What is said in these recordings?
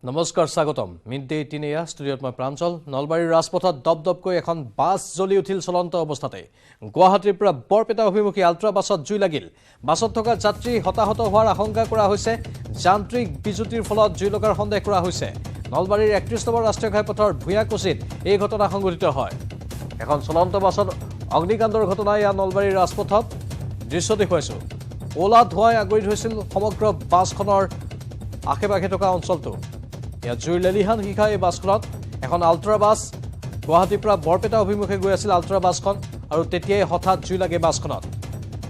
নমস্কাৰ স্বাগতম মিডডে 18 ষ্টুডিঅ'ত মই প্ৰাঞ্চল নলবাৰীৰ ৰাজপথত দপদপকৈ এখন বাছ জ্বলি উঠিল চলন্ত অৱস্থাতে গুৱাহাটীৰ পৰা বৰপেটা অভিমুখী আল্ট্ৰা বাছত জুই লাগিল বাছত থকা যাত্ৰী হতাহত হোৱাৰ আশংকা কৰা হৈছে যান্ত্ৰিক বিজুতিৰ ফলত জুই লগাৰ সন্দেহ কৰা হৈছে নলবাৰীৰ 31 নম্বৰ ৰাষ্ট্ৰীয় ঘাইপথৰ ভূঞাকুছিত এই ঘটনা সংঘটিত হয় এখন চলন্ত বাছত অগ্নিকাণ্ডৰ ঘটনা ইয়া নলবাৰীৰ ৰাজপথত দৃশ্য দেখুৱাইছো ওলা ধোঁৱাই আগুৰি ধৰিছিল সমগ্ৰ বাছখনৰ আশে-পাশে থকা অঞ্চলটো ইয়া জুইৰ লেলিহান শিখা এই বাছখনত এখন আল্ট্ৰা বাছ গুৱাহাটীৰ পৰা বৰপেটা অভিমুখে গৈ আছিল আল্ট্ৰা বাছখন আৰু তেতিয়াই হঠাৎ জুই লাগে বাছখনত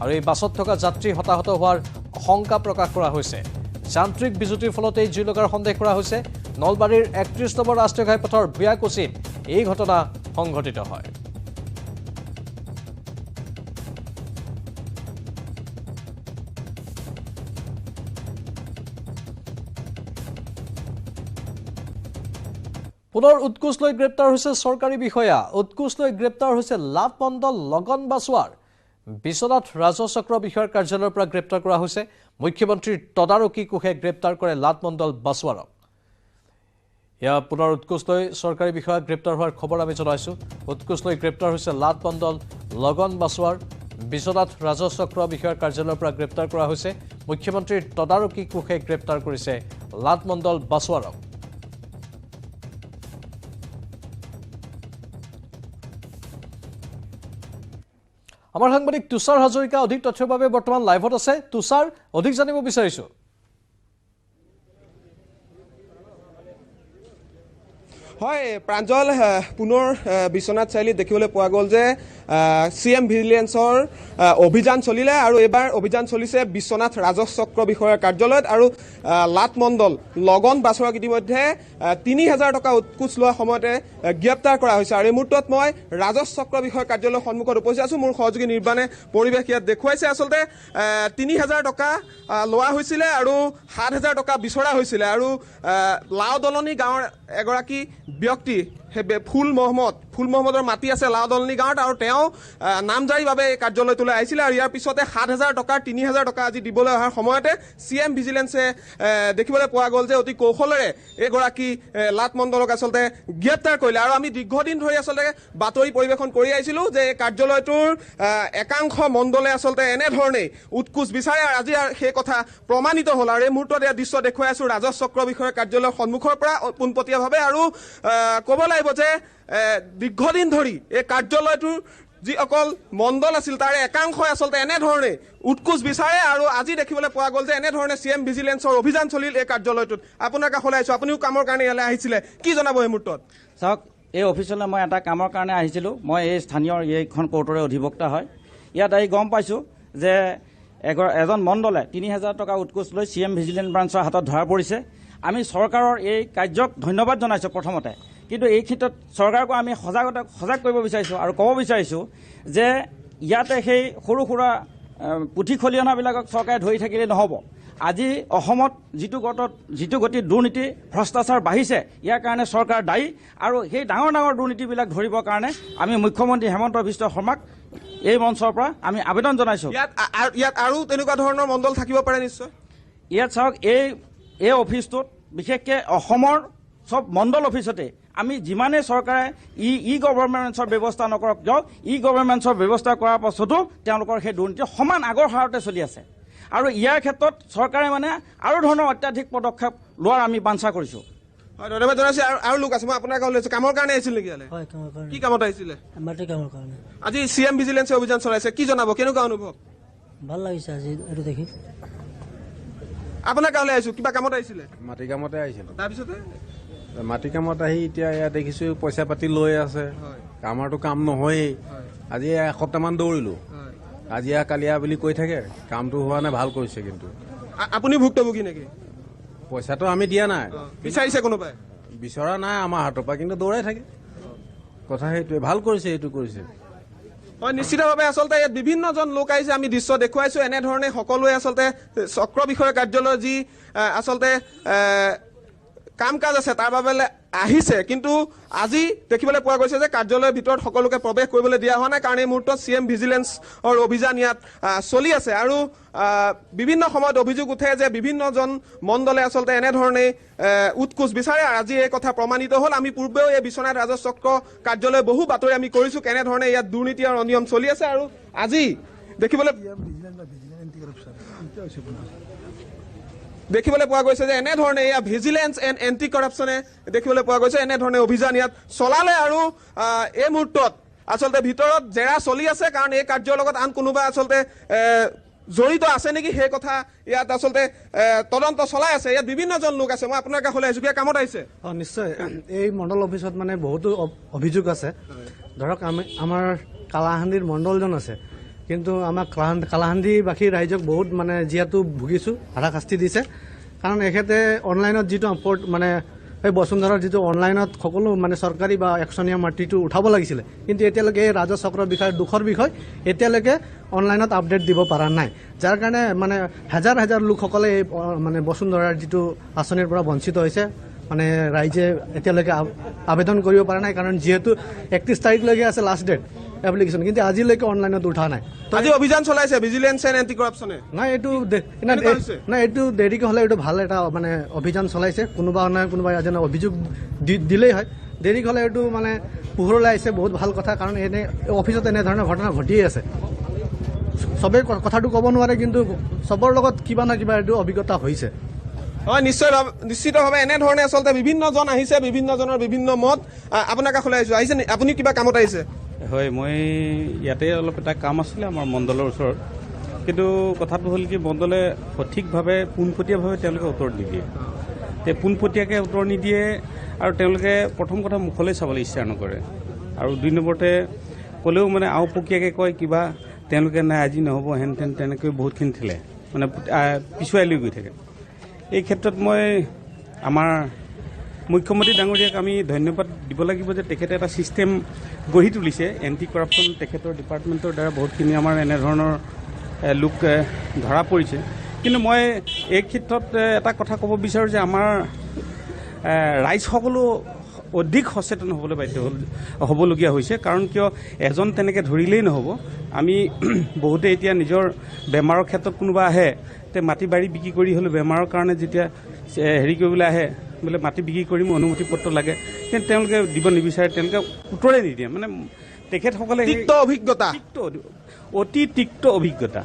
আৰু এই বাছত থকা যাত্ৰী হতাহত হোৱাৰ আশংকা প্ৰকাশ কৰা হৈছে যান্ত্ৰিক বিজুতিৰ ফলত এই জুই লগাৰ সন্দেহ কৰা হৈছে নলবাৰীৰ 31 নম্বৰ ৰাষ্ট্ৰীয় ঘাইপথৰ ভূঞাকুছিত এই ঘটনা সংঘটিত হয় পুনৰ উৎকোচ লৈ গ্ৰেপ্তাৰ হৈছে চৰকাৰী বিষয়া উৎকোচ লৈ গ্ৰেপ্তাৰ হৈছে লাটমণ্ডল লগন বাছৱাৰ বিশ্বনাথ ৰাজচক্ৰ বিষয়াৰ কাৰ্যালয়ৰ পৰা গ্ৰেপ্তাৰ কৰা হৈছে মুখ্যমন্ত্ৰীৰ তদাৰকী কোষে গ্ৰেপ্তাৰ কৰে লাটমণ্ডল বাছৱাৰক ইয়া পুনৰ উৎকোচ লৈ চৰকাৰী বিষয়া গ্ৰেপ্তাৰ হোৱাৰ খবৰ আমি জনাইছো উৎকোচ লৈ গ্ৰেপ্তাৰ হৈছে লাটমণ্ডল লগন বাছৱাৰ বিশ্বনাথ ৰাজচক্ৰ বিষয়াৰ কাৰ্যালয়ৰ পৰা গ্ৰেপ্তাৰ কৰা হৈছে মুখ্যমন্ত্ৰীৰ তদাৰকী কোষে গ্ৰেপ্তাৰ কৰিছে লাটমণ্ডল বাছৱাৰক আমাৰ সাংবাদিক তুষাৰ হাজৰিকা অধিক তথ্যৰ বাবে বৰ্তমান লাইভত আছে তুষাৰ অধিক জানিব বিচাৰিছো হয় প্ৰাঞ্জল পুনৰ বিশ্বনাথ চাৰিআলিত দেখিবলৈ পোৱা গ'ল যে সিএম ভিজিলেন্সৰ অভিযান চলিলে আৰু এবাৰ অভিযান চলিছে বিশ্বনাথ ৰাজচক্ৰ বিষয়াৰ কাৰ্যালয়ত আৰু লাটমণ্ডল লগন বাছৱাৰক ইতিমধ্যে ৩০০০ টকা উৎকোচ লোৱা সময়তে গ্ৰেপ্তাৰ কৰা হৈছে আৰু এই মুহূৰ্তত মই ৰাজচক্ৰ বিষয়াৰ কাৰ্যালয়ৰ সন্মুখত উপস্থিত আছো মোৰ সহযোগী নিৰ্বাণে পৰিৱেশ ইয়াত দেখুৱাইছে আচলতে ৩০০০ টকা লোৱা হৈছিলে আৰু ৭০০০ টকা বিচৰা হৈছিলে আৰু লাওদলনি গাঁৱৰ এগৰাকী ব্যক্তি ফুল মহম্মদৰ মাটি আছে লাওদলনি গাঁৱত আৰু তেওঁ নামজাৰিভাৱে এই কাৰ্যালয়টোলৈ আহিছিলে আৰু ইয়াৰ পিছতে ৭০০০ টকাৰ ৩০০০ টকা আজি দিবলৈ অহাৰ সময়তে সিএম ভিজিলেন্সে দেখিবলৈ পোৱা গ'ল যে অতি কৌশলেৰে এইগৰাকী লাটমণ্ডলক আচলতে গ্ৰেপ্তাৰ কৰিলে আৰু আমি দীৰ্ঘদিন ধৰি আচলতে বাতৰি পৰিৱেশন কৰি আহিছিলোঁ যে এই কাৰ্যালয়টোৰ একাংশ মণ্ডলে আচলতে এনেধৰণেই উৎকোচ বিচাৰে আৰু আজি সেই কথা প্ৰমাণিত হ'ল আৰু এই মুহূৰ্তত এই দৃশ্য দেখুৱাই আছোঁ ৰাজচক্ৰ বিষয়াৰ কাৰ্যালয়ৰ সন্মুখৰ পৰা পোনপটীয়াভাৱে আৰু ক'ব লাগিব যে দীৰ্ঘদিন ধৰি এই কাৰ্যালয়টোৰ যি অকল মণ্ডল আছিল তাৰে একাংশই আচলতে এনেধৰণে উৎকোচ বিচাৰে আৰু আজি দেখিবলৈ পোৱা গ'ল যে এনেধৰণে সিএম ভিজিলেন্সৰ অভিযান চলিল এই কাৰ্যালয়টোত আপোনাৰ কাষলৈ আহিছোঁ আপুনিও কামৰ কাৰণে ইয়ালৈ আহিছিলে কি জনাব এই মুহূৰ্তত চাওক এই অফিচলৈ মই এটা কামৰ কাৰণে আহিছিলোঁ মই এই স্থানীয় এইখন কোৰ্টৰে অধিবক্তা হয় ইয়াত আহি গম পাইছোঁ যে এজন মণ্ডলে ৩০০০ টকা উৎকোচ লৈ সিএম ভিজিলেন্স ব্ৰাঞ্চৰ হাতত ধৰা পৰিছে আমি চৰকাৰৰ এই কাৰ্যক ধন্যবাদ জনাইছোঁ প্ৰথমতে কিন্তু এই ক্ষেত্ৰত চৰকাৰক আমি সজাগ কৰিব বিচাৰিছোঁ আৰু ক'ব বিচাৰিছোঁ যে ইয়াতে সেই সৰু সুৰা পুথি খলিয়নাবিলাকক চৰকাৰে ধৰি থাকিলে নহ'ব আজি অসমত যিটো গতিত দুৰ্নীতি ভ্ৰষ্টাচাৰ বাঢ়িছে ইয়াৰ কাৰণে চৰকাৰ দায়ী আৰু সেই ডাঙৰ দুৰ্নীতিবিলাক ধৰিবৰ কাৰণে আমি মুখ্যমন্ত্ৰী হেমন্ত বিশ্ব শৰ্মাক এই মঞ্চৰ পৰা আমি আবেদন জনাইছোঁ ইয়াত আৰু তেনেকুৱা ধৰণৰ মণ্ডল থাকিব পাৰে নিশ্চয় ইয়াত চাওক এই অফিচটোত বিশেষকৈ অসমৰ সব মণ্ডল অফিচতে আমি যিমানে চৰকাৰে ই গভৰ্ণমেণ্টছৰ ব্যৱস্থা নকৰক কিয় ই গভৰ্ণমেণ্টছৰ ব্যৱস্থা কৰাৰ পাছতো তেওঁলোকৰ সেই দুৰ্নীতি সমান আগৰ হাৰতে চলি আছে আৰু ইয়াৰ ক্ষেত্ৰত চৰকাৰে মানে আৰু ধৰণৰ অত্যাধিক পদক্ষেপ লোৱাৰ আমি বাঞ্ছা কৰিছোঁ হয় ধন্যবাদ জনাইছোঁ আৰু লোক আছে মই আপোনাৰ কামৰ কাৰণে আহিছিল নেকি ইয়ালৈ কি কামত আহিছিলে আজি সিএম ভিজিলেন্সে অভিযান চলাইছে কি জনাব কেনেকুৱা অনুভৱ ভাল লাগিছে আজি এইটো দেখি আপোনাৰ কামলৈ আহিছোঁ কিবা কামত আহিছিলে মাটি কামতে আহিছিলোঁ তাৰপিছতে মাটি কামত আহি এতিয়া ইয়াত দেখিছোঁ পইচা পাতি লৈ আছে আমাৰতো কাম নহয়েই আজি এসপ্তাহমান দৌৰিলোঁ আজি কালিয়া বুলি কৈ থাকে কামটো হোৱা নাই ভাল কৰিছে কিন্তু আপুনি ভুক্তভোগী নেকি পইচাটো আমি দিয়া নাই বিচাৰিছে কোনোবাই বিচৰা নাই আমাৰ হাতৰ পৰা কিন্তু দৌৰাই থাকে কথা সেইটোৱে ভাল কৰিছে এইটো কৰিছে হয় নিশ্চিতভাৱে আচলতে ইয়াত বিভিন্নজন লোক আহিছে আমি দৃশ্য দেখুৱাইছোঁ এনেধৰণে সকলোৱে আচলতে চক্ৰ বিষয়াৰ কাৰ্যালয়ৰ যি আচলতে কাম কাজ আছে তাৰ বাবে আহিছে, কিন্তু আজি দেখিবলৈ পোৱা গৈছে যে কাৰ্যালয়ৰ ভিতৰত সকলোকে প্ৰৱেশ কৰিবলৈ দিয়া হোৱা নাই, কাৰণ এই মুহূৰ্তত CM ভিজিলেন্সৰ অভিযান ইয়াত চলি আছে। আৰু বিভিন্ন সময়ত অভিযোগ উঠে যে বিভিন্নজন মণ্ডলে আচলতে এনেধৰণে উৎকোচ বিচাৰে। আজি এই কথা প্ৰমাণিত হ'ল। আমি পূৰ্বেও এই বিশ্বনাথ ৰাজহ চক্ৰ কাৰ্যালয় বহু বাতৰি আমি কৰিছোঁ কেনেধৰণে ইয়াত দুৰ্নীতি আৰু অনিয়ম চলি আছে। আৰু আজি দেখিবলৈ পোৱা গৈছে যে এনেধৰণে এয়া ভিজিলেন্স এণ্ড এণ্টি কৰাপশ্যনে দেখিবলৈ পোৱা গৈছে এনেধৰণে অভিযান ইয়াত চলালে। আৰু এই মুহূৰ্তত আচলতে ভিতৰত জেৰা চলি আছে, কাৰণ এই কাৰ্যৰ লগত আন কোনোবা আচলতে জড়িত আছে নেকি সেই কথা ইয়াত আচলতে তদন্ত চলাই আছে। ইয়াত বিভিন্নজন লোক আছে। মই আপোনাৰ কাষলৈ আহিছোঁ, কিবা কামত আহিছে? নিশ্চয়। এই মণ্ডল অফিচত মানে বহুতো অভিযোগ আছে। ধৰক আমাৰ কালাহান্দিৰ মণ্ডলজন আছে, কিন্তু আমাৰ কালাহান্দিবাসী ৰাইজক বহুত মানে যিহেতু ভুগিছোঁ হাৰাশাস্তি দিছে, কাৰণ এখেতে অনলাইনত যিটো মানে এই বসুন্ধৰাৰ যিটো অনলাইনত সকলো মানে চৰকাৰী বা একচনীয়া মাটিটো উঠাব লাগিছিলে, কিন্তু এতিয়ালৈকে এই ৰাজহ চক্ৰৰ বিষয়ে দুখৰ বিষয় এতিয়ালৈকে অনলাইনত আপডেট দিব পৰা নাই, যাৰ কাৰণে মানে হাজাৰ হাজাৰ লোকসকলে এই মানে বসুন্ধৰাৰ যিটো আঁচনিৰ পৰা বঞ্চিত হৈছে। মানে ৰাইজে এতিয়ালৈকে আবেদন কৰিব পৰা নাই, কাৰণ যিহেতু 31 তাৰিখলৈকে আছে লাষ্ট ডেট এপ্লিকেশ্যন, কিন্তু আজিলৈকে অনলাইনত উঠা নাই। আজি অভিযান চলাইছে ভিজিলেন্স এণ্ড এণ্টি কৰাপশ্যনে? নাই, এইটো দেৰিকৈ হ'লে এইটো ভাল এটা মানে অভিযান চলাইছে। কোনোবা নহয় কোনোবাই এজনে অভিযোগ দিলেই হয়, দেৰিকৈ হ'লে এইটো মানে পোহৰলৈ আহিছে, বহুত ভাল কথা। কাৰণ অফিচত এনেধৰণৰ ঘটনা ঘটিয়ে আছে। চবেই কথাটো ক'ব নোৱাৰে, কিন্তু চবৰ লগত কিবা না কিবা এইটো অভিজ্ঞতা হৈছে। হয়, নিশ্চিতভাৱে এনেধৰণে আচলতে বিভিন্নজন আহিছে, বিভিন্নজনৰ বিভিন্ন মত। আপোনাৰ কাষলৈ আহিছে, আপুনি কিবা কামত আহিছে? হয়, মই ইয়াতে অলপ এটা কাম আছিলে আমাৰ মণ্ডলৰ ওচৰত, কিন্তু কথাটো হ'ল কি মণ্ডলে সঠিকভাৱে পোনপটীয়াভাৱে তেওঁলোকে উত্তৰ নিদিয়ে। পোনপটীয়াকৈ উত্তৰ নিদিয়ে, আৰু তেওঁলোকে প্ৰথম কথা মুখলৈ চাবলৈ ইচ্ছা নকৰে, আৰু 2 নম্বৰতে ক'লেও মানে আওপকীয়াকৈ কয় কিবা, তেওঁলোকে নাই আজি নহ'ব হেন তেন তেনেকৈ বহুতখিনি ঠেলে মানে পিছুৱাই লৈ গৈ থাকে। এই ক্ষেত্ৰত মই আমাৰ মুখ্যমন্ত্ৰী ডাঙৰীয়াক আমি ধন্যবাদ দিব লাগিব যে তেখেতে এটা ছিষ্টেম গঢ়ি তুলিছে। এণ্টি কৰাপশ্যন তেখেতৰ ডিপাৰ্টমেণ্টৰ দ্বাৰা বহুতখিনি আমাৰ এনেধৰণৰ লোক ধৰা পৰিছে। কিন্তু মই এই ক্ষেত্ৰত এটা কথা ক'ব বিচাৰোঁ যে আমাৰ ৰাইজসকলো অধিক সচেতন হ'বলৈ হ'বলগীয়া হৈছে। কাৰণ কিয় এজন তেনেকৈ ধৰিলেই নহ'ব। আমি বহুতে এতিয়া নিজৰ বেমাৰৰ ক্ষেত্ৰত কোনোবা আহে, তে মাটি বাৰী বিক্ৰী কৰি হ'লেও বেমাৰৰ কাৰণে যেতিয়া হেৰি কৰিবলৈ আহে, বোলে মাটি বিক্ৰী কৰিম অনুমতি পত্ৰ লাগে, কিন্তু তেওঁলোকে দিব নিবিচাৰে, তেওঁলোকে উত্তৰে নিদিয়ে। মানে তেখেতসকলে অতি তিক্ত অভিজ্ঞতা।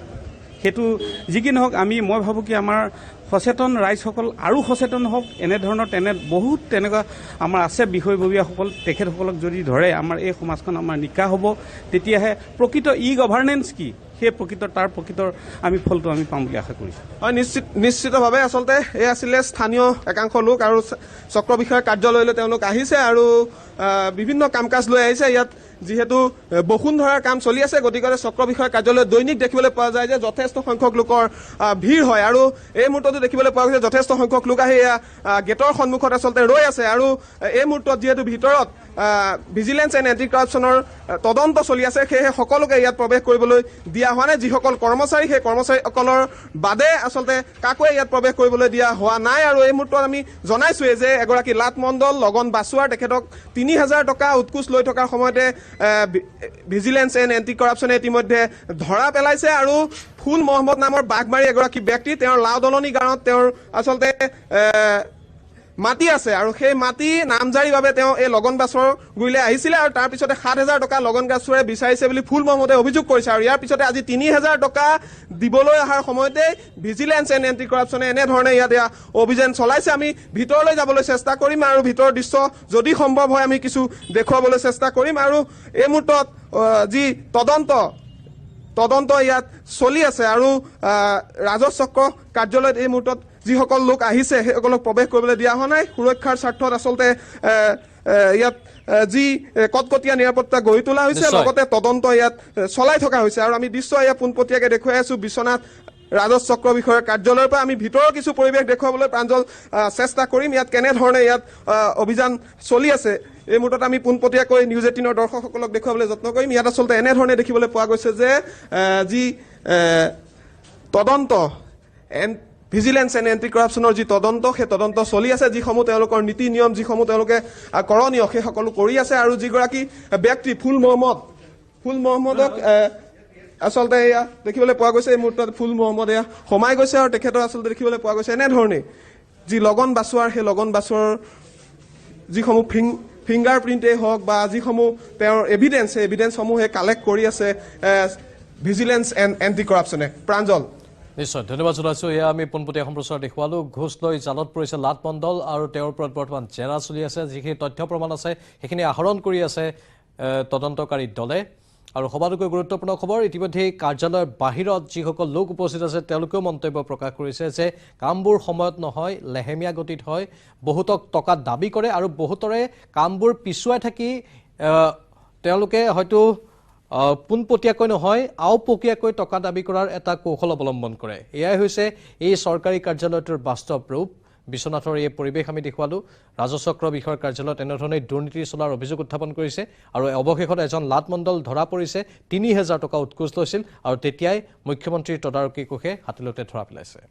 সেইটো যি কি নহওক, মই ভাবোঁ কি আমাৰ সচেতন ৰাইজসকল আৰু সচেতন হওক। এনেধৰণৰ বহুত তেনেকুৱা আমাৰ আছে বিষয়ববীয়াসকল, তেখেতসকলক যদি ধৰে আমাৰ এই সমাজখন আমাৰ নিকা হ'ব। তেতিয়াহে প্ৰকৃত গভাৰ্নেন্স কি সেই তাৰ প্ৰকৃতৰ আমি ফলটো আমি পাম বুলি আশা কৰিছোঁ। হয়, নিশ্চিতভাৱে আচলতে এই আছিলে স্থানীয় একাংশ লোক, আৰু চক্ৰ বিষয়াৰ কাৰ্যালয়লৈ তেওঁলোক আহিছে আৰু বিভিন্ন কাম কাজ লৈ আহিছে। ইয়াত যিহেতু বসুন্ধৰাৰ কাম চলি আছে, গতিকে চক্ৰ বিষয়াৰ কাৰ্যালয়ত দৈনিক দেখিবলৈ পোৱা যায় যে যথেষ্ট সংখ্যক লোকৰ ভিৰ হয়, আৰু এই মুহূৰ্ততো দেখিবলৈ পোৱা গৈছে যথেষ্ট সংখ্যক লোক আহি গেটৰ সন্মুখত আচলতে ৰৈ আছে। আৰু এই মুহূৰ্তত যিহেতু ভিতৰত ভিজিলেন্স এণ্ড এণ্টি কৰাপশ্যনৰ তদন্ত চলি আছে, সেয়েহে সকলোকে ইয়াত প্ৰৱেশ কৰিবলৈ দিয়া হোৱা নাই। যিসকল কৰ্মচাৰী, সেই কৰ্মচাৰীসকলৰ বাদে আচলতে কাকোৱে ইয়াত প্ৰৱেশ কৰিবলৈ দিয়া হোৱা নাই। আৰু এই মুহূৰ্তত আমি জনাইছোৱে যে এগৰাকী লাট মণ্ডল লগন বাছুৱাৰ, তেখেতক 30,000 টকা উৎকোচ লৈ থকাৰ সময়তে ভিজিলেন্স এণ্ড এণ্টি কৰাপশ্যনে ইতিমধ্যে ধৰা পেলাইছে। আৰু ফুল মহম্মদ নামৰ বাঘমাৰী এগৰাকী ব্যক্তি, তেওঁৰ লাওদলনি গাঁৱত তেওঁৰ আচলতে মাটি আছে, আৰু সেই মাটি নামজাৰিৰ তেওঁ এই লগন বাছৰ গুৰিলৈ আহিছিলে, আৰু তাৰ পিছতে 7,000 টকা লগন বাছুৰে বিচাৰিছে বুলি ফুল মহম্মদে অভিযোগ কৰিছে। আৰু ইয়াৰ পিছতে আজি 3,000 টকা দিবলৈ অহাৰ সময়তে ভিজিলেন্স এণ্ড এণ্টি কৰাপশ্যনে এনেধৰণে ইয়াত অভিযান চলাইছে। আমি ভিতৰলৈ যাবলৈ চেষ্টা কৰিম, আৰু ভিতৰৰ দৃশ্য যদি সম্ভৱ হয় আমি কিছু দেখুৱাবলৈ চেষ্টা কৰিম। আৰু এই মুহূৰ্তত যি তদন্ত ইয়াত চলি আছে, আৰু ৰাজহ চক্ৰ কাৰ্যালয়ত এই মুহূৰ্তত যিসকল লোক আহিছে সেইসকলক প্ৰৱেশ কৰিবলৈ দিয়া হোৱা নাই। সুৰক্ষাৰ স্বাৰ্থত আচলতে ইয়াত যি কটকটীয়া নিৰাপত্তা গঢ়ি তোলা হৈছে, লগতে তদন্ত ইয়াত চলাই থকা হৈছে। আৰু আমি দৃশ্য ইয়াত পোনপটীয়াকৈ দেখুৱাই আছো বিশ্বনাথ ৰাজহ চক্ৰ বিষয়াৰ কাৰ্যালয়ৰ পৰা। আমি ভিতৰৰ কিছু পৰিৱেশ দেখুৱাবলৈ প্ৰাঞ্জল চেষ্টা কৰিম, ইয়াত কেনেধৰণে ইয়াত অভিযান চলি আছে। এই মুহূৰ্তত আমি পোনপটীয়াকৈ নিউজ 18ৰ দৰ্শকসকলক দেখুৱাবলৈ যত্ন কৰিম। ইয়াত আচলতে এনেধৰণে দেখিবলৈ পোৱা গৈছে যে যি তদন্ত ভিজিলেন্স এণ্ড এণ্টি কৰাপশ্যনৰ যি তদন্ত সেই তদন্ত চলি আছে, যিসমূহ তেওঁলোকৰ নীতি নিয়ম যিসমূহ তেওঁলোকে কৰণীয় সেই সকলো কৰি আছে। আৰু যিগৰাকী ব্যক্তি ফুল মহম্মদক আচলতে এয়া দেখিবলৈ পোৱা গৈছে, এই মুহূৰ্তত ফুল মহম্মদ এয়া সোমাই গৈছে আৰু তেখেতৰ আচলতে দেখিবলৈ পোৱা গৈছে এনেধৰণে যি লগন বাছোৱাৰ সেই লগন বাছোৱাৰ যিসমূহ ফিংগাৰ প্ৰিণ্টেই হওক বা যিসমূহ তেওঁৰ এভিডেন্স সেই এভিডেন্সসমূহে কালেক্ট কৰি আছে ভিজিলেন্স এণ্ড এণ্টি কৰাপশ্যনে। প্ৰাঞ্জল। নিশ্চয় ধন্যবাদ জনাইছোঁ। এয়া আমি পোনপটীয়া সম্প্ৰচাৰ দেখুৱালোঁ। ঘোষ লৈ জালত পৰিছে লাট মণ্ডল আৰু তেওঁৰ ওপৰত বৰ্তমান জেৰা চলি আছে। যিখিনি তথ্য প্ৰমাণ আছে সেইখিনি আহৰণ কৰি আছে তদন্তকাৰী দলে। আৰু সবাতোকৈ গুৰুত্বপূৰ্ণ খবৰ, ইতিমধ্যেই কাৰ্যালয়ৰ বাহিৰত যিসকল লোক উপস্থিত আছে তেওঁলোকেও মন্তব্য প্ৰকাশ কৰিছে যে কামবোৰ সময়ত নহয়, লেহেমীয়া গতিত হয়, বহুতক টকা দাবী কৰে আৰু বহুতৰে কামবোৰ পিছুৱাই থাকি তেওঁলোকে হয়তো পোনপটীয়াকৈ নহয় আওপকীয়াকৈ টকা দাবী কৰাৰ এটা কৌশল অৱলম্বন কৰে। এয়াই হৈছে এই চৰকাৰী কাৰ্যালয়টোৰ বাস্তৱ ৰূপ। বিশ্বনাথৰ এই পৰিৱেশ আমি দেখুৱালোঁ। ৰাজচক্ৰ বিষয়ৰ কাৰ্যালয়ত এনেধৰণে দুৰ্নীতি চলাৰ অভিযোগ উত্থাপন কৰিছে আৰু অৱশেষত এজন লাট মণ্ডল ধৰা পৰিছে, ৩,০০০ টকা উৎকোচ লৈছিল আৰু তেতিয়াই মুখ্যমন্ত্ৰীৰ তদাৰকী কোষে হাতিলতে ধৰা পেলাইছে।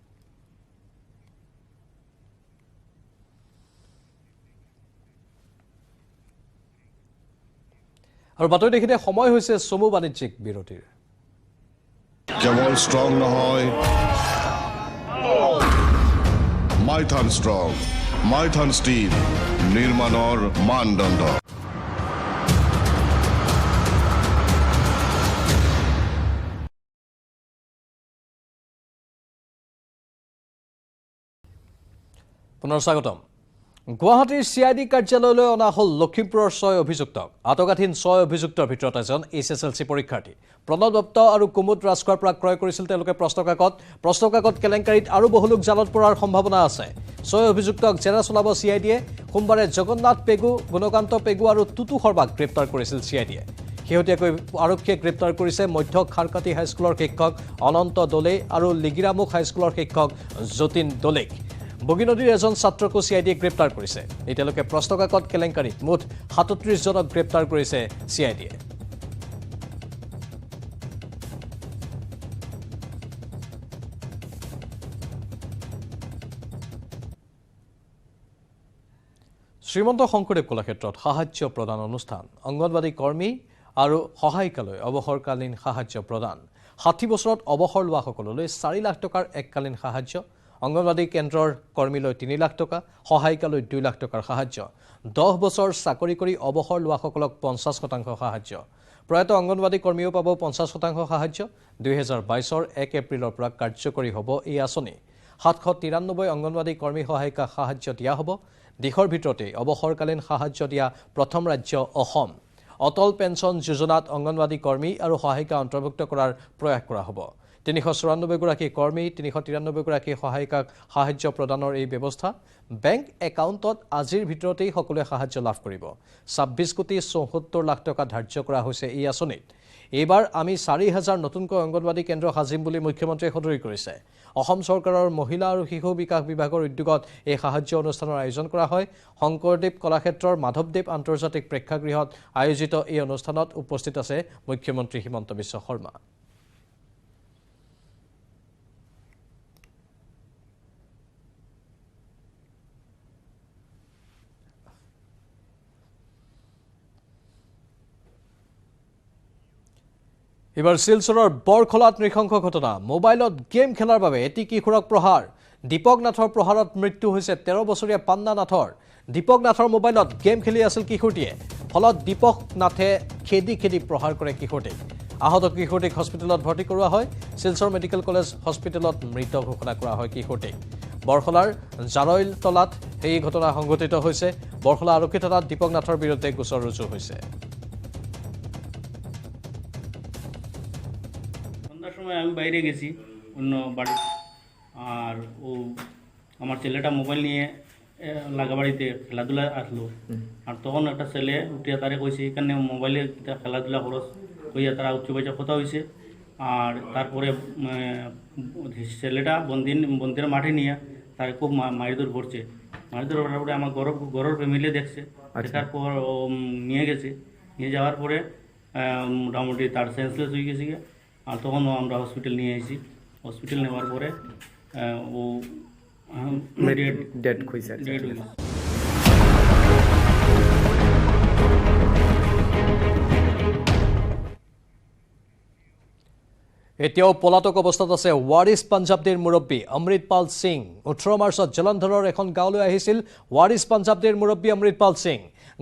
আৰু বাতৰি দেখিতে সময় হৈছে চমু বাণিজ্যিক বিৰতিৰ। কেৱল ষ্ট্ৰং নহয়, মাইথান ষ্ট্ৰং, মাইথান ষ্টীল নিৰ্মাণৰ মানদণ্ড। পুনৰ স্বাগতম। গুৱাহাটীৰ CID কাৰ্যালয়লৈ অনা হ'ল লখিমপুৰৰ 6 অভিযুক্তক। আটকাধীন 6 অভিযুক্তৰ ভিতৰত এজন SSLC পৰীক্ষাৰ্থী। প্ৰণৱ দত্ত আৰু কুমুদ ৰাজখোৱাৰ পৰা ক্ৰয় কৰিছিল তেওঁলোকে প্ৰশ্নকাকত কেলেংকাৰীত আৰু বহু লোক জালত পৰাৰ সম্ভাৱনা আছে। 6 অভিযুক্তক জেৰা চলাব CIDয়ে। সোমবাৰে জগন্নাথ পেগু, গুণকান্ত পেগু আৰু টুটু শৰ্মাক গ্ৰেপ্তাৰ কৰিছিল CIDয়ে। শেহতীয়াকৈ আৰক্ষীয়ে গ্ৰেপ্তাৰ কৰিছে মধ্য খাৰকাটি হাইস্কুলৰ শিক্ষক অনন্ত দলে আৰু লিগিৰামুখ হাইস্কুলৰ শিক্ষক যতীন দলেক। বগীনদীৰ এজন ছাত্ৰকো CIDয়ে গ্ৰেপ্তাৰ কৰিছে। এতিয়ালৈকে প্ৰশ্নকাকত কেলেংকাৰীত মুঠ ৩৭ জনক গ্ৰেপ্তাৰ কৰিছে CIDয়ে। শ্ৰীমন্ত শংকৰদেৱ কলাক্ষেত্ৰত সাহায্য প্ৰদান অনুষ্ঠান। অংগনবাদী কৰ্মী আৰু সহায়িকালৈ অৱসৰকালীন সাহায্য প্ৰদান। ৬০ বছৰত অৱসৰ লোৱাসকললৈ ৪ লাখ টকাৰ এককালীন সাহায্য। অংগনবাদী কেন্দ্ৰৰ কৰ্মীলৈ ৩ লাখ টকা, সহায়িকালৈ 2 লাখ টকাৰ সাহায্য। 10 বছৰ চাকৰি কৰি অৱসৰ লোৱাসকলক 50% সাহায্য। প্ৰয়াত অংগনবাদী কৰ্মীও পাব 50% সাহায্য। 2022ৰ 1 এপ্ৰিলৰ পৰা কাৰ্যকৰী হ'ব এই আঁচনি। 793 অংগনবাদী কৰ্মী সহায়িকাক সাহায্য দিয়া হ'ব। দেশৰ ভিতৰতে অৱসৰকালীন সাহায্য দিয়া প্ৰথম ৰাজ্য অসম। অটল পেঞ্চন যোজনাত অংগনবাদী কৰ্মী আৰু সহায়িকা অন্তৰ্ভুক্ত কৰাৰ প্ৰয়াস কৰা হ'ব। ৩৯৪ গৰাকী কৰ্মী, ৩৯৩ গৰাকী সহায়িকাক সাহায্য প্ৰদানৰ এই ব্যৱস্থা। বেংক একাউণ্টত আজিৰ ভিতৰতেই সকলোৱে সাহায্য লাভ কৰিব। ২৬ কোটি ৭৪ লাখ টকা ধাৰ্য কৰা হৈছে এই আঁচনিত। এইবাৰ আমি ৪,০০০ নতুনকৈ অংগনবাদী কেন্দ্ৰ সাজিম বুলি মুখ্যমন্ত্ৰীয়ে সদৰি কৰিছে। অসম চৰকাৰৰ মহিলা আৰু শিশু বিকাশ বিভাগৰ উদ্যোগত এই সাহায্য অনুষ্ঠানৰ আয়োজন কৰা হয়। শংকৰদেৱ কলাক্ষেত্ৰৰ মাধৱদেৱ আন্তৰ্জাতিক প্ৰেক্ষাগৃহত আয়োজিত এই অনুষ্ঠানত উপস্থিত আছে মুখ্যমন্ত্ৰী হিমন্ত বিশ্ব শৰ্মা। এবাৰ শিলচৰৰ বৰখলাত নৃশংস ঘটনা। মোবাইলত গেম খেলাৰ বাবে এটি কিশোৰক প্ৰহাৰ। দীপক নাথৰ প্ৰহাৰত মৃত্যু হৈছে 13 বছৰীয়া পান্না নাথৰ। দীপক নাথৰ মোবাইলত গেম খেলি আছিল কিশোৰটিয়ে। ফলত দীপক নাথে খেদি প্ৰহাৰ কৰে কিশোৰটিক। আহত কিশোৰটিক হস্পিটেলত ভৰ্তি কৰোৱা হয়। শিলচৰ মেডিকেল কলেজ হস্পিটেলত মৃত ঘোষণা কৰা হয় কিশোৰটিক। বৰখলাৰ জাৰৈলতলাত এই ঘটনা সংঘটিত হৈছে। বৰখলা আৰক্ষী থানাত দীপক নাথৰ বিৰুদ্ধে গোচৰ ৰুজু হৈছে। আমি বাইরে গেছি অন্য বাড়ি, আর ও আমার ছেলেটা মোবাইল নিয়ে লাগাবাড়িতে খেলাধুলা আসলো। আর তখন একটা ছেলে উঠিয়া তারে কইছে এখানে মোবাইলে খেলাধুলা খরচ হইয়া তারা উচ্চ পয়সা কথা হয়েছে। আর তারপরে ছেলেটা বন্দির মাঠে নিয়ে তার খুব মারিদুর পড়ছে। মারিদুর পড়ার পরে আমার গরর ফ্যামিলি দেখছে, দেখার পর ও নিয়ে গেছে। নিয়ে যাওয়ার পরে মোটামুটি তার সেন্সলেস হয়ে গেছে। আর তখন আমরা হসপিটাল নিয়ে এসেছি। হসপিটাল নেওয়ার পরে ও ডেট হৈছে ডেড হয়ে গেছে। এতিয়াও পলাতক অৱস্থাত আছে ৱাৰিছ পাঞ্জাবদীৰ মুৰব্বী অমৃতপাল সিং। 18 মাৰ্চত জলন্ধৰৰ এখন গাঁৱলৈ আহিছিল ৱাৰিছ পাঞ্জাবদীৰ মুৰব্বী অমৃতপাল সিং।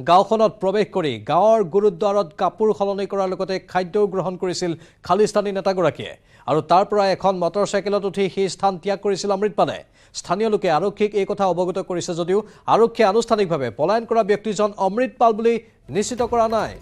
গাঁওখনত প্ৰৱেশ কৰি গাঁৱৰ গুৰুদ্বাৰত কাপোৰ সলনি কৰাৰ লগতে খাদ্যও গ্ৰহণ কৰিছিল খালিস্তানী নেতাগৰাকীয়ে। আৰু তাৰ পৰা এখন মটৰচাইকেলত উঠি সেই স্থান ত্যাগ কৰিছিল অমৃতপালে। স্থানীয় লোকে আৰক্ষীক এই কথা অৱগত কৰিছে যদিও আৰক্ষীয়ে আনুষ্ঠানিকভাৱে পলায়ন কৰা ব্যক্তিজন অমৃতপাল বুলি নিশ্চিত কৰা নাই।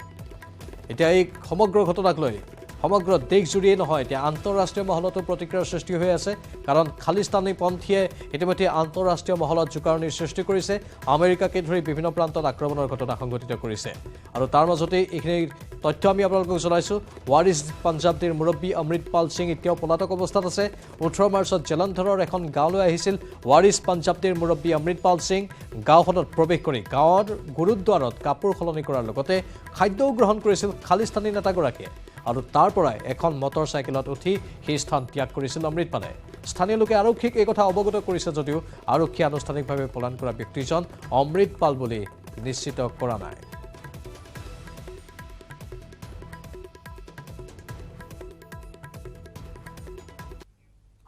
এতিয়া এই সমগ্ৰ ঘটনাক লৈ সমগ্ৰ দেশজুৰিয়ে নহয়, এতিয়া আন্তঃৰাষ্ট্ৰীয় মহলতো প্ৰতিক্ৰিয়াৰ সৃষ্টি হৈ আছে। কাৰণ খালিস্তানী পন্থীয়ে ইতিমধ্যে আন্তঃৰাষ্ট্ৰীয় মহলত জোকাৰণিৰ সৃষ্টি কৰিছে, আমেৰিকাকে ধৰি বিভিন্ন প্ৰান্তত আক্ৰমণৰ ঘটনা সংঘটিত কৰিছে। আৰু তাৰ মাজতে এইখিনি তথ্য আমি আপোনালোকক জনাইছোঁ। ৱাৰিছ পাঞ্জাবদীৰ মুৰব্বী অমৃতপাল সিং এতিয়াও পলাতক অৱস্থাত আছে। 18 মাৰ্চত জলন্ধৰৰ এখন গাঁৱলৈ আহিছিল ৱাৰিছ পাঞ্জাবদীৰ মুৰব্বী অমৃতপাল সিং। গাঁওখনত প্ৰৱেশ কৰি গাঁৱৰ গুৰুদ্বাৰত কাপোৰ সলনি কৰাৰ লগতে খাদ্যও গ্ৰহণ কৰিছিল খালিস্তানী নেতাগৰাকীয়ে। আৰু তাৰ পৰাই এখন মটৰচাইকেলত উঠি সেই স্থান ত্যাগ কৰিছিল অমৃতপালে। স্থানীয় লোকে আৰক্ষীক এই কথা অৱগত কৰিছে যদিও আৰক্ষীয়ে আনুষ্ঠানিকভাৱে পলায়ন কৰা ব্যক্তিজন অমৃতপাল বুলি নিশ্চিত কৰা নাই।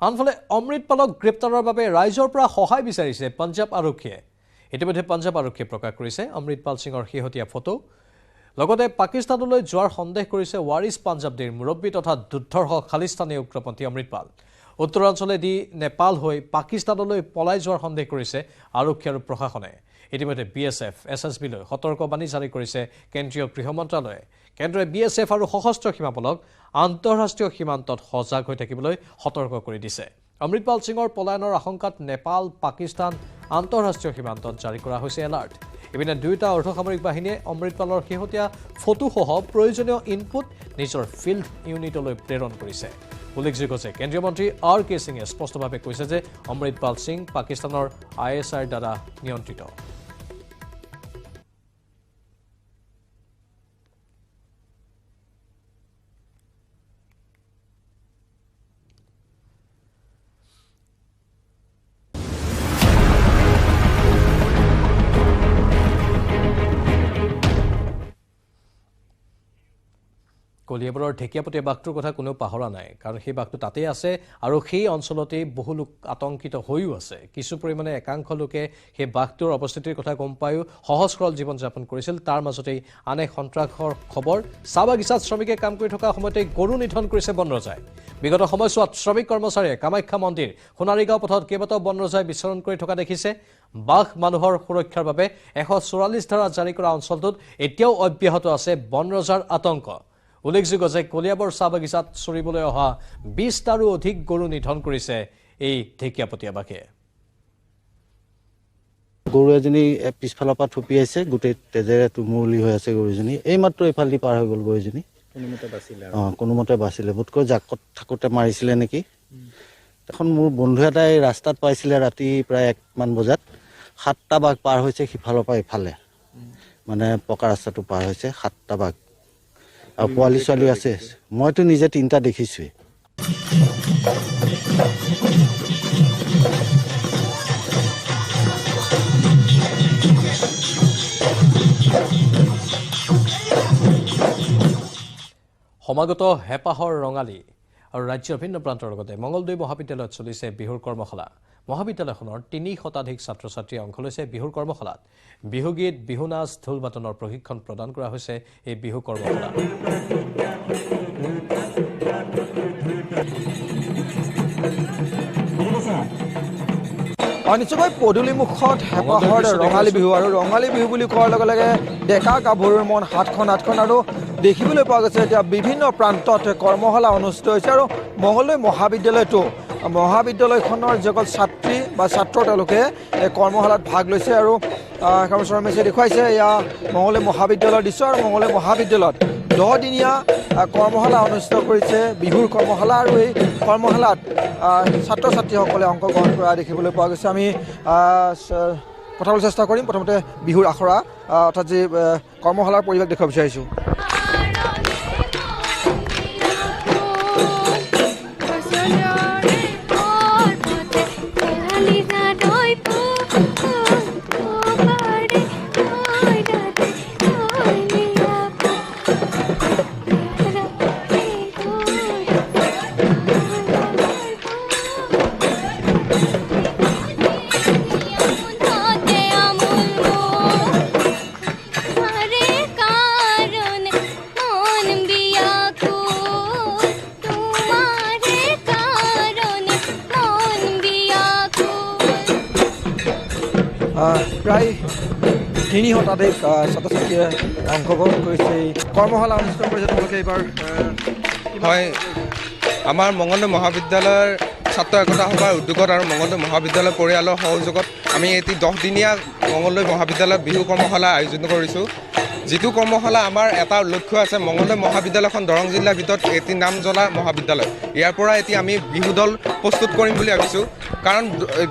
আনফালে অমৃতপালক গ্ৰেপ্তাৰৰ বাবে ৰাইজৰ পৰা সহায় বিচাৰিছে পাঞ্জাব আৰক্ষীয়ে। ইতিমধ্যে পাঞ্জাব আৰক্ষীয়ে প্ৰকাশ কৰিছে অমৃতপাল সিঙৰ শেহতীয়া ফটো। লগতে পাকিস্তানলৈ যোৱাৰ সন্দেহ কৰিছে ৱাৰিছ পাঞ্জাবদীৰ মুৰব্বী তথা দুৰ্ধৰ্ষ খালিস্তানী উগ্ৰপন্থী অমৃতপাল। উত্তৰাঞ্চলেদি নেপাল হৈ পাকিস্তানলৈ পলাই যোৱাৰ সন্দেহ কৰিছে আৰক্ষী আৰু প্ৰশাসনে। ইতিমধ্যে BSF, SSBলৈ সতৰ্কবাণী জাৰি কৰিছে কেন্দ্ৰীয় গৃহ মন্ত্ৰালয়ে। কেন্দ্ৰই BSF আৰু সশস্ত্ৰ সীমাবলক আন্তঃৰাষ্ট্ৰীয় সীমান্তত সজাগ হৈ থাকিবলৈ সতৰ্ক কৰি দিছে। অমৃতপাল সিঙৰ পলায়নৰ আশংকাত নেপাল, পাকিস্তান আন্তঃৰাষ্ট্ৰীয় সীমান্তত জাৰি কৰা হৈছে এলাৰ্ট। ইপিনে দুয়োটা অৰ্ধসামৰিক বাহিনীয়ে অমৃতপালৰ শেহতীয়া ফটোসহ প্ৰয়োজনীয় ইনপুট নিজৰ ফিল্ড ইউনিটলৈ প্ৰেৰণ কৰিছে। উল্লেখযোগ্য যে কেন্দ্ৰীয় মন্ত্ৰী R.K. সিঙে স্পষ্টভাৱে কৈছে যে অমৃতপাল সিং পাকিস্তানৰ ISIৰ দ্বাৰা নিয়ন্ত্ৰিত। কলিয়াবৰৰ ঢেকীয়াপতীয়া বাঘটোৰ কথা কোনেও পাহৰা নাই, কাৰণ সেই বাঘটো তাতেই আছে আৰু সেই অঞ্চলতেই বহু লোক আতংকিত হৈও আছে। কিছু পৰিমাণে একাংশ লোকে সেই বাঘটোৰ অৱস্থিতিৰ কথা গম পায়ো সহজ সৰল জীৱন যাপন কৰিছিল। তাৰ মাজতেই আন এক সন্ত্ৰাসৰ খবৰ। চাহ বাগিচাত শ্ৰমিকে কাম কৰি থকা সময়তে গৰু নিধন কৰিছে বনৰজাই। বিগত সময়ছোৱাত শ্ৰমিক কৰ্মচাৰীয়ে কামাখ্যা মন্দিৰ, সোণাৰীগাঁও পথত কেইবাটাও বনৰজাই বিচৰণ কৰি থকা দেখিছে। বাঘ মানুহৰ সুৰক্ষাৰ বাবে 144 ধাৰা জাৰি কৰা অঞ্চলটোত এতিয়াও অব্যাহত আছে বনৰজাৰ আতংক। উল্লেখযোগ্য যে কলিয়াবৰ চাহ বাগিচাত চৰিবলৈ অহা 20টাৰো অধিক গৰু নিধন কৰিছে এই ঢেকীয়াপতীয়া বাঘে। গৰু এজনী পিছফালৰ পৰা থুপিয়াইছে, গোটেই তেজেৰে তুমুলি হৈ আছে গৰুজনী। এইমাত্ৰ এইফালেদি পাৰ হৈ গ'ল গৰুজনী। কোনোমতে বাচিলে, বোধকৈ জাকত থাকোঁতে মাৰিছিলে নেকি। এখন মোৰ বন্ধু এটাই ৰাস্তাত পাইছিলে ৰাতি প্ৰায় 1 মান বজাত। 7টা বাঘ পাৰ হৈছে সিফালৰ পৰা ইফালে, মানে পকা ৰাস্তাটো পাৰ হৈছে 7টা বাঘ। আৰু পোৱালি ছোৱালী আছে, মইতো নিজে 3টা দেখিছোৱেই। সমাগত হেঁপাহৰ ৰঙালী আৰু ৰাজ্যৰ ভিন্ন প্ৰান্তৰ লগতে মঙলদৈ মহাবিদ্যালয়ত চলিছে বিহুৰ কৰ্মশালা। মহাবিদ্যালয়খনৰ 3 শতাধিক ছাত্ৰ ছাত্ৰীয়ে অংশ লৈছে বিহুৰ কৰ্মশালাত। বিহুগীত, বিহু নাচ, ঢোল বাটনৰ প্ৰশিক্ষণ প্ৰদান কৰা হৈছে এই বিহু কৰ্মশালাত। নিশ্চয়কৈ পদূলিমুখত হেঁপাহৰ ৰঙালী বিহু, আৰু ৰঙালী বিহু বুলি কোৱাৰ লগে লগে ডেকা গাভৰুৰ মন হাতখন আৰু দেখিবলৈ পোৱা গৈছে এতিয়া বিভিন্ন প্ৰান্তত কৰ্মশালা অনুষ্ঠিত হৈছে। আৰু মঙলদৈ মহাবিদ্যালয়খনৰ যিসকল ছাত্ৰী বা ছাত্ৰ তেওঁলোকে এই কৰ্মশালাত ভাগ লৈছে। আৰু কামেশ্বৰ মেছে দেখুৱাইছে এয়া মঙলদৈ মহাবিদ্যালয়ৰ দৃশ্য। আৰু মঙলদৈ মহাবিদ্যালয়ত 10 দিনীয়া কৰ্মশালা অনুষ্ঠিত কৰিছে, বিহুৰ কৰ্মশালা। আৰু এই কৰ্মশালাত ছাত্ৰ ছাত্ৰীসকলে অংশগ্ৰহণ কৰা দেখিবলৈ পোৱা গৈছে। আমি পঠাবলৈ চেষ্টা কৰিম। প্ৰথমতে বিহুৰ আখৰা অৰ্থাৎ যি কৰ্মশালাৰ পৰিৱেশ দেখুৱাব বিচাৰিছোঁ। প্ৰায় 3 শতাধিক ছাত্ৰ ছাত্ৰীয়ে অংশগ্ৰহণ কৰিছে এই কৰ্মশালা অনুষ্ঠিত কৰিছে তেওঁলোকে এইবাৰ হয় আমাৰ মঙলদৈ মহাবিদ্যালয়ৰ ছাত্ৰ একতা সভাৰ উদ্যোগত আৰু মঙলদৈ মহাবিদ্যালয় পৰিয়ালৰ সহযোগত আমি এটি 10 দিনীয়া মঙলদৈ মহাবিদ্যালয়ত বিহু কৰ্মশালা আয়োজন কৰিছোঁ যিটো কৰ্মশালা আমাৰ এটা লক্ষ্য আছে মঙলদৈ মহাবিদ্যালয়খন দৰং জিলাৰ ভিতৰত এটি নাম জ্বলা মহাবিদ্যালয় ইয়াৰ পৰা এতিয়া আমি বিহু দল প্ৰস্তুত কৰিম বুলি ভাবিছোঁ কাৰণ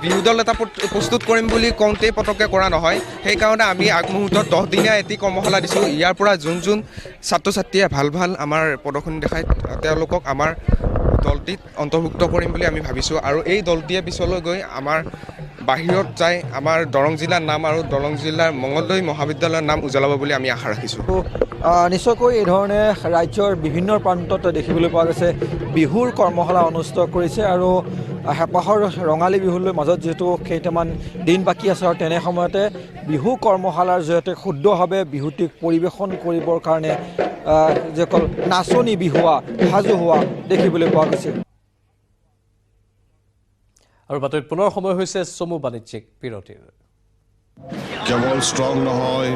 বিহু দল এটা প্ৰস্তুত কৰিম বুলি কওঁতেই পটককৈ কৰা নহয় সেইকাৰণে আমি আগমুহূৰ্তত 10 দিনীয়া এটি কৰ্মশালা দিছোঁ ইয়াৰ পৰা যোন ছাত্ৰ ছাত্ৰীয়ে ভাল আমাৰ প্ৰদৰ্শনী দেখায় তেওঁলোকক আমাৰ দলটিত অন্তৰ্ভুক্ত কৰিম বুলি আমি ভাবিছোঁ আৰু এই দলটিয়ে পিছলৈ গৈ আমাৰ বাহিৰত যায় আমাৰ দৰং জিলাৰ নাম আৰু দৰং জিলাৰ মঙলদৈ মহাবিদ্যালয়ৰ নাম উজ্বলাব বুলি আমি আশা ৰাখিছোঁ নিশ্চয়কৈ এই ধৰণে ৰাজ্যৰ বিভিন্ন প্ৰান্তত দেখিবলৈ পোৱা গৈছে বিহুৰ কৰ্মশালা অনুষ্ঠিত কৰিছে আৰু হেঁপাহৰ ৰঙালী বিহুলৈ মাজত যিহেতু কেইটামান দিন বাকী আছে আৰু তেনে সময়তে বিহু কৰ্মশালাৰ জৰিয়তে শুদ্ধভাৱে বিহুটিক পৰিৱেশন কৰিবৰ কাৰণে যিসকল নাচনী বিহুৱা সাজু হোৱা দেখিবলৈ পোৱা গৈছে আৰু বাতৰিত পুনৰ সময় হৈছে চমু বাণিজ্যিক বিৰতিৰ কেৱল ষ্ট্ৰং নহয়